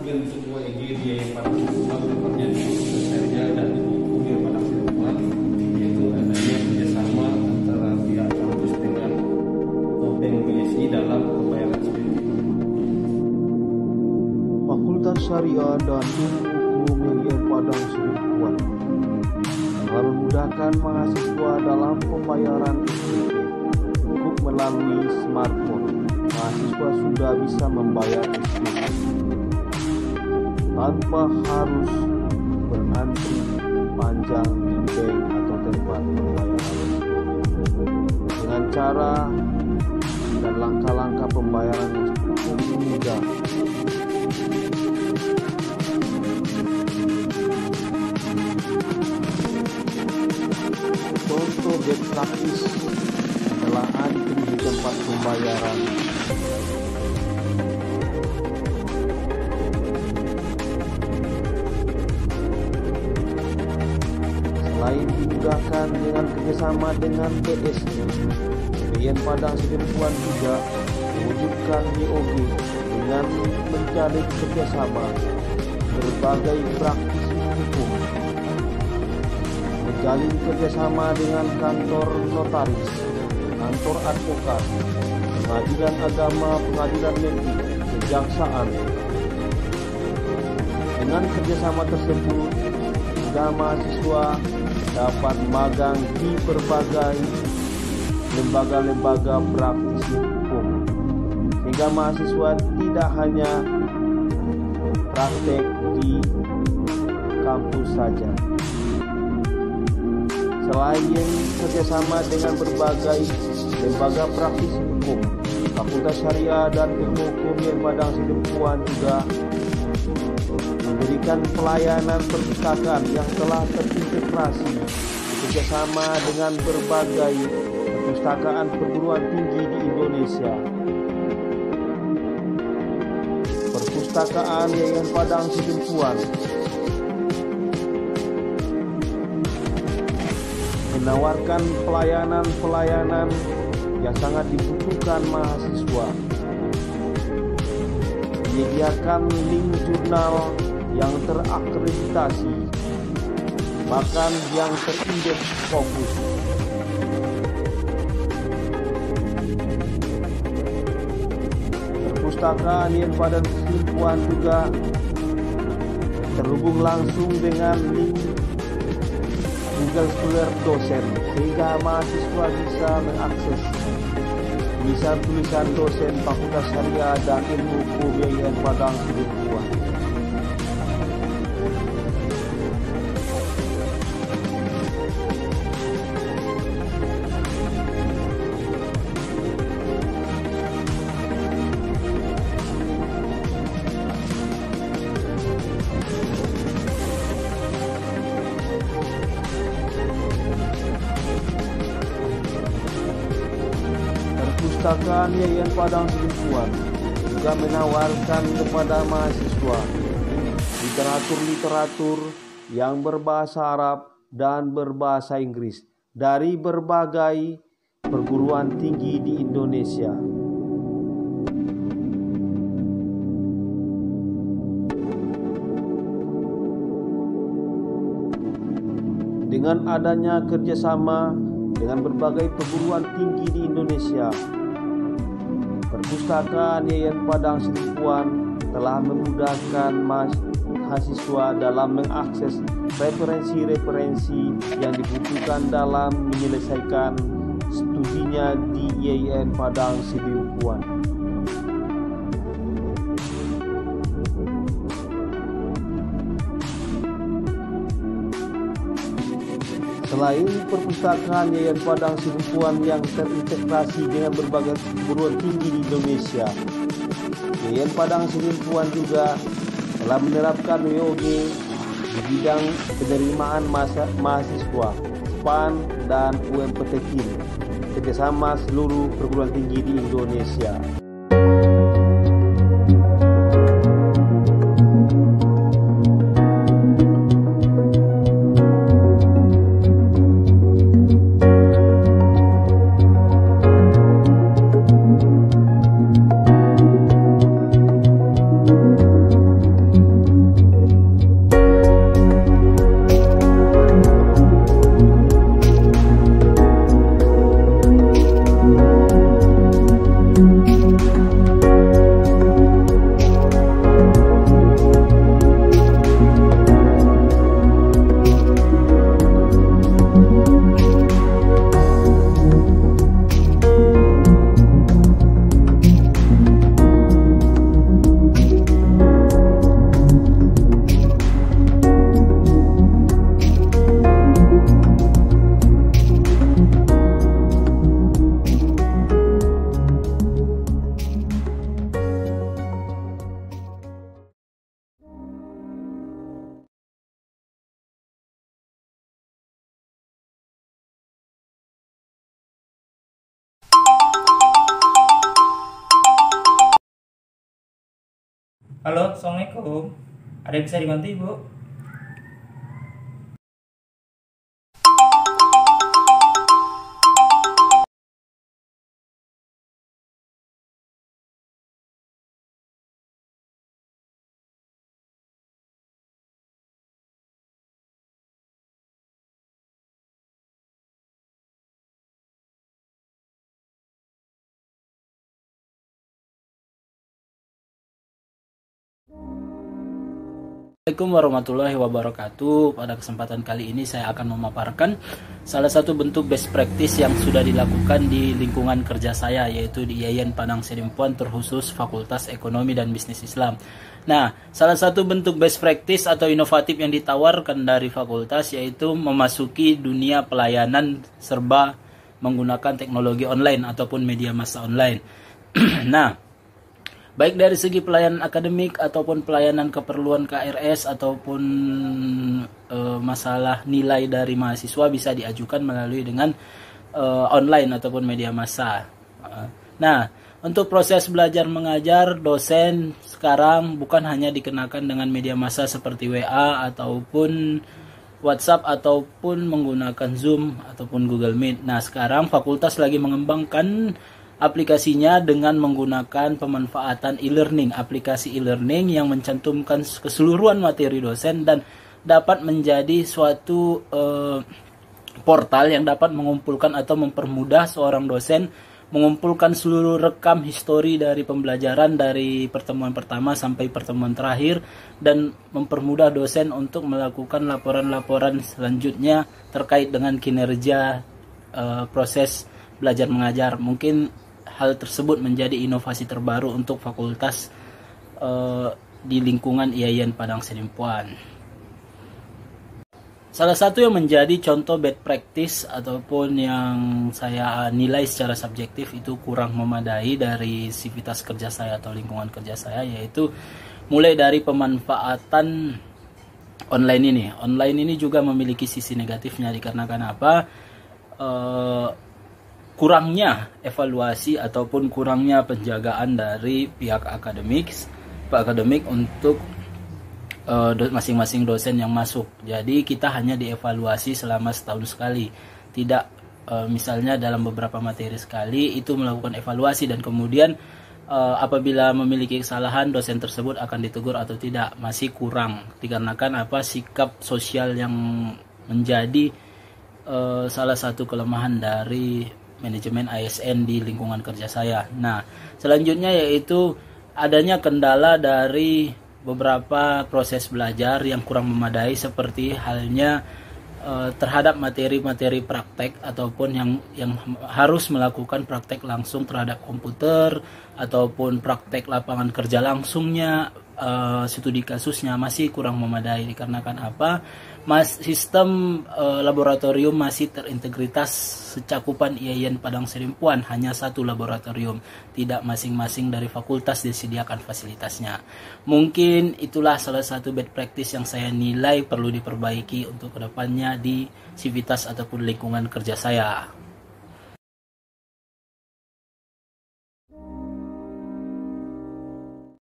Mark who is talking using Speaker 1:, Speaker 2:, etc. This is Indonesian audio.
Speaker 1: bentuk WG dia yang pada lakukannya di Syariah dan di Kuliah pada Firman, yaitu adanya kerjasama antara pihak kampus dengan Bank BSI dalam pembayaran SPP.
Speaker 2: Fakultas Syariah dan Ilmu Hukum UIN Padang Sidempuan telah memudahkan mahasiswa dalam pembayaran SPP. Cukup melalui smartphone, mahasiswa sudah bisa membayar SPP tanpa harus berantri panjang di bank atau tempat pembayaran SPP. Dengan cara dan langkah-langkah pembayaran yang cukup mudah, contoh best practice adalah antri di tempat pembayaran. Selain dimudahkan dengan kerjasama dengan BSI, UIN Padang Sidempuan juga mewujudkan BOG dengan menjalin kerjasama berbagai praktisi hukum, menjalin kerjasama dengan kantor notaris, kantor advokat, pengadilan agama, pengadilan negeri, kejaksaan. Dengan kerjasama tersebut, mahasiswa dapat magang di berbagai lembaga-lembaga praktisi hukum, sehingga mahasiswa tidak hanya praktek di kampus saja. Selain kerjasama dengan berbagai lembaga praktisi hukum, Fakultas Syariah dan Ilmu Hukum UIN Padang Sidempuan juga memberikan pelayanan perpustakaan yang telah terintegrasi bekerjasama dengan berbagai perpustakaan perguruan tinggi di Indonesia. Perpustakaan UIN Padang Sidempuan menawarkan pelayanan-pelayanan yang sangat dibutuhkan mahasiswa. Menyediakan link jurnal yang terakreditasi, bahkan yang terindeks fokus. Perpustakaan UIN Padang Sidempuan juga terhubung langsung dengan link Google Scholar dosen, sehingga mahasiswa bisa mengakses tulisan-tulisan dosen Fakultas Syariah dan Ilmu Hukum UIN Padang Sidempuan. Perpustakaan UIN Padang Sidempuan juga menawarkan kepada mahasiswa literatur-literatur yang berbahasa Arab dan berbahasa Inggris dari berbagai perguruan tinggi di Indonesia. Dengan adanya kerjasama dengan berbagai perguruan tinggi di Indonesia, Perpustakaan UIN Padang Sidempuan telah memudahkan mahasiswa dalam mengakses referensi-referensi yang dibutuhkan dalam menyelesaikan studinya di UIN Padang Sidempuan. Selain perpustakaan UIN Padang Sidempuan yang terintegrasi dengan berbagai perguruan tinggi di Indonesia, UIN Padang Sidempuan juga telah menerapkan WOG di bidang penerimaan mahasiswa, PAN dan UMPTKIN kerjasama seluruh perguruan tinggi di Indonesia.
Speaker 3: Halo, Assalamualaikum. Ada yang bisa dibantu Ibu?
Speaker 4: Assalamualaikum warahmatullahi wabarakatuh. Pada kesempatan kali ini saya akan memaparkan salah satu bentuk best practice yang sudah dilakukan di lingkungan kerja saya, yaitu di IAIN Padang Sidimpuan terkhusus Fakultas Ekonomi dan Bisnis Islam. Nah, salah satu bentuk best practice atau inovatif yang ditawarkan dari fakultas yaitu memasuki dunia pelayanan serba menggunakan teknologi online ataupun media massa online. Nah, baik dari segi pelayanan akademik ataupun pelayanan keperluan KRS ataupun masalah nilai dari mahasiswa bisa diajukan melalui dengan online ataupun media massa. Nah, untuk proses belajar mengajar, dosen sekarang bukan hanya dikenakan dengan media massa seperti WA ataupun WhatsApp ataupun menggunakan Zoom ataupun Google Meet. Nah, sekarang fakultas lagi mengembangkan aplikasinya dengan menggunakan pemanfaatan e-learning, aplikasi e-learning yang mencantumkan keseluruhan materi dosen dan dapat menjadi suatu portal yang dapat mengumpulkan atau mempermudah seorang dosen mengumpulkan seluruh rekam histori dari pembelajaran dari pertemuan pertama sampai pertemuan terakhir dan mempermudah dosen untuk melakukan laporan-laporan selanjutnya terkait dengan kinerja proses belajar mengajar. Mungkin hal tersebut menjadi inovasi terbaru untuk fakultas di lingkungan IAIN Padang Sidimpuan. Salah satu yang menjadi contoh bad practice ataupun yang saya nilai secara subjektif itu kurang memadai dari sivitas kerja saya atau lingkungan kerja saya, yaitu mulai dari pemanfaatan online ini. Online ini juga memiliki sisi negatifnya dikarenakan apa? Kurangnya evaluasi ataupun kurangnya penjagaan dari pihak akademik untuk masing-masing dosen yang masuk. Jadi kita hanya dievaluasi selama setahun sekali, tidak misalnya dalam beberapa materi sekali itu melakukan evaluasi dan kemudian apabila memiliki kesalahan dosen tersebut akan ditegur atau tidak. Masih kurang dikarenakan apa? Sikap sosial yang menjadi salah satu kelemahan dari manajemen ASN di lingkungan kerja saya. Nah, selanjutnya yaitu adanya kendala dari beberapa proses belajar yang kurang memadai, seperti halnya terhadap materi-materi praktek ataupun yang harus melakukan praktek langsung terhadap komputer ataupun praktek lapangan kerja langsungnya, studi kasusnya masih kurang memadai dikarenakan apa? Sistem laboratorium masih terintegritas secakupan IAIN Padang Sidimpuan, hanya satu laboratorium, tidak masing-masing dari fakultas disediakan fasilitasnya. Mungkin itulah salah satu bad practice yang saya nilai perlu diperbaiki untuk kedepannya di sivitas ataupun lingkungan kerja saya.